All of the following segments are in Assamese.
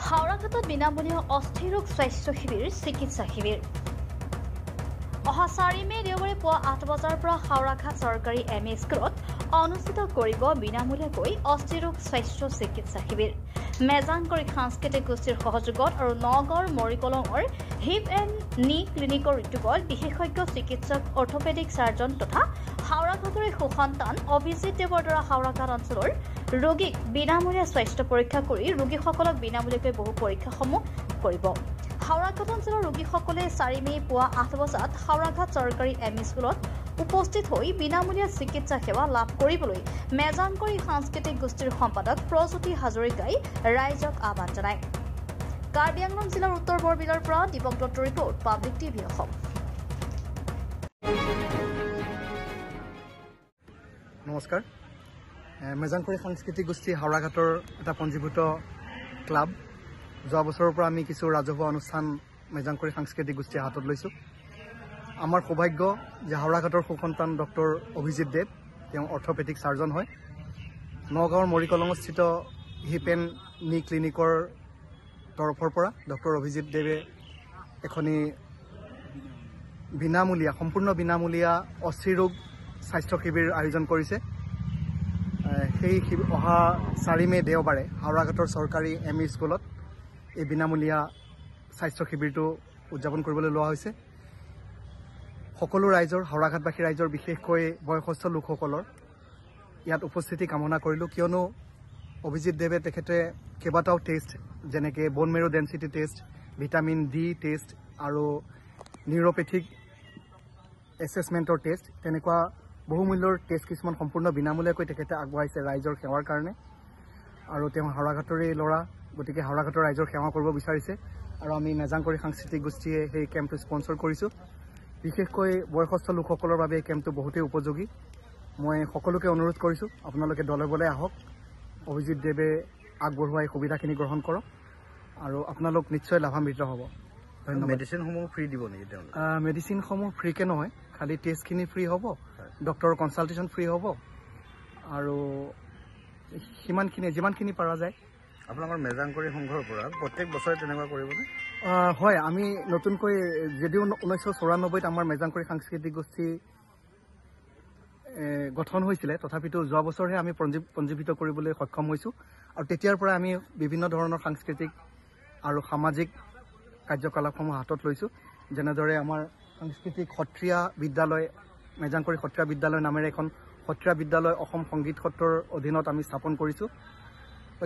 হাওড়াঘাটত বিনামূলীয়া অস্থিৰ ৰোগ স্বাস্থ্য শিবিৰ চিকিৎসা শিবিৰ অহা 4 মে দেওবাৰে পুৱা 8 বজাৰ পৰা হাওড়াঘাট চৰকাৰী এম ই স্কুলত অনুষ্ঠিত কৰিব বিনামূলীয়াকৈ অস্থিৰ ৰোগ স্বাস্থ্য চিকিৎসা শিবিৰ মেজাংকৰি সাংস্কৃতিক গোষ্ঠীৰ সহযোগত আৰু নগাঁৱৰ মৰিকলঙৰ হিপ এণ্ড নি ক্লিনিকৰ উদ্যোগত বিশেষজ্ঞ চিকিৎসক অৰ্থপেডিক চাৰ্জন তথা হাওড়াঘাটৰে সুসন্তান অভিজিত দেৱৰ দ্বাৰা হাওড়াঘাট অঞ্চলৰ ৰোগীক বিনামূলীয়া স্বাস্থ্য পৰীক্ষা কৰি ৰোগীসকলক বিনামূলীয়াকৈ বহু পৰীক্ষাসমূহ কৰিব হাওড়াঘাট অঞ্চলৰ ৰোগীসকলে 4 মে পুৱা 8 বজাত হাওড়াঘাট চৰকাৰী এম ই স্কুলত উপস্থিত হৈ বিনামূলীয়া চিকিৎসা সেৱা লাভ কৰিবলৈ মেজাংকৰি সাংস্কৃতিক গোষ্ঠীৰ সম্পাদক প্ৰজ্যোতি হাজৰিকাই ৰাইজক আহ্বান জনায় কাৰ্বি আংলং জিলাৰ উত্তৰ বৰবিলৰ পৰা দীপক দত্তৰ ৰিপৰ্ট পাব্লিক টিভি অসম নমস্কাৰ মেজাংকৰি সাংস্কৃতিক গোষ্ঠী হাওড়াঘাটৰ এটা পঞ্জীভূত ক্লাব যোৱা বছৰৰ পৰা আমি কিছু ৰাজহুৱা অনুষ্ঠান মেজাংকৰি সাংস্কৃতিক গোষ্ঠীৰ হাতত লৈছোঁ আমাৰ সৌভাগ্য যে হাওড়াঘাটৰ সুসন্তান ডক্টৰ অভিজিত দেৱ তেওঁ অৰ্থপেডিক চাৰ্জন হয় নগাঁৱৰ মৰিকলঙস্থিত হিপ এণ্ড নি ক্লিনিকৰ তৰফৰ পৰা ডক্টৰ অভিজিত দেৱে এখনি বিনামূলীয়া সম্পূৰ্ণ বিনামূলীয়া অস্থিৰ ৰোগ স্বাস্থ্য শিবিৰ আয়োজন কৰিছে সেই অহা 4 মে দেওবাৰে হাওড়াঘাটৰ চৰকাৰী এম ই স্কুলত এই বিনামূলীয়া স্বাস্থ্য শিবিৰটো উদযাপন কৰিবলৈ লোৱা হৈছে সকলো ৰাইজৰ হাওড়াঘাটবাসী ৰাইজৰ বিশেষকৈ বয়সস্থ লোকসকলৰ ইয়াত উপস্থিতি কামনা কৰিলোঁ কিয়নো অভিজিত দেৱে তেখেতে কেইবাটাও টেষ্ট যেনেকৈ bone marrow density test vitamin D test আৰু নিউৰোপেথিক এছেছমেণ্টৰ টেষ্ট তেনেকুৱা বহুমূল্যৰ টেষ্ট কিছুমান সম্পূৰ্ণ বিনামূলীয়াকৈ তেখেতে আগবঢ়াইছে ৰাইজৰ সেৱাৰ কাৰণে আৰু তেওঁ হাওড়াঘাটৰে ল'ৰা গতিকে হাওড়াঘাটৰ ৰাইজৰ সেৱা কৰিব বিচাৰিছে আৰু আমি মেজাংকৰি সাংস্কৃতিক গোষ্ঠীয়ে সেই কেম্পটো স্পন্সৰ কৰিছোঁ বিশেষকৈ বয়সস্থ লোকসকলৰ বাবে এই কেম্পটো বহুতেই উপযোগী মই সকলোকে অনুৰোধ কৰিছোঁ আপোনালোকে দলে বলে আহক অভিজিত দেৱে আগবঢ়োৱা এই সুবিধাখিনি গ্ৰহণ কৰক আৰু আপোনালোক নিশ্চয় লাভান্বিত হ'ব ধন্যবাদ মেডিচিনসমূহ ফ্ৰী দিব নেকি তেওঁলোকে মেডিচিনসমূহ ফ্ৰীকে নহয় খালি টেষ্টখিনি ফ্ৰী হ'ব ডক্টৰৰ কনচাল্টেশ্যন ফ্ৰী হ'ব আৰু যিমানখিনি পৰা যায় আপোনালোকৰ মেজাংকৰি সংঘৰ পৰা প্ৰত্যেক বছৰে তেনেকুৱা কৰিবনে হয় আমি নতুনকৈ যদিও 1994ত আমাৰ মেজাংকৰি সাংস্কৃতিক গোষ্ঠী গঠন হৈছিলে তথাপিতো যোৱা বছৰহে আমি পঞ্জীভূত কৰিবলৈ সক্ষম হৈছোঁ আৰু তেতিয়াৰ পৰা আমি বিভিন্ন ধৰণৰ সাংস্কৃতিক আৰু সামাজিক কাৰ্যকলাপসমূহ হাতত লৈছোঁ যেনেদৰে আমাৰ সাংস্কৃতিক সত্ৰীয়া বিদ্যালয় মেজাংকৰি সত্ৰীয়া বিদ্যালয় নামেৰে এখন সত্ৰীয়া বিদ্যালয় অসম সংগীত সত্ৰৰ অধীনত আমি স্থাপন কৰিছোঁ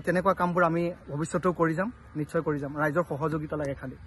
তেনেকুৱা কামবোৰ আমি ভৱিষ্যতেও কৰি যাম নিশ্চয় কৰি যাম ৰাইজৰ সহযোগিতা লাগে খালি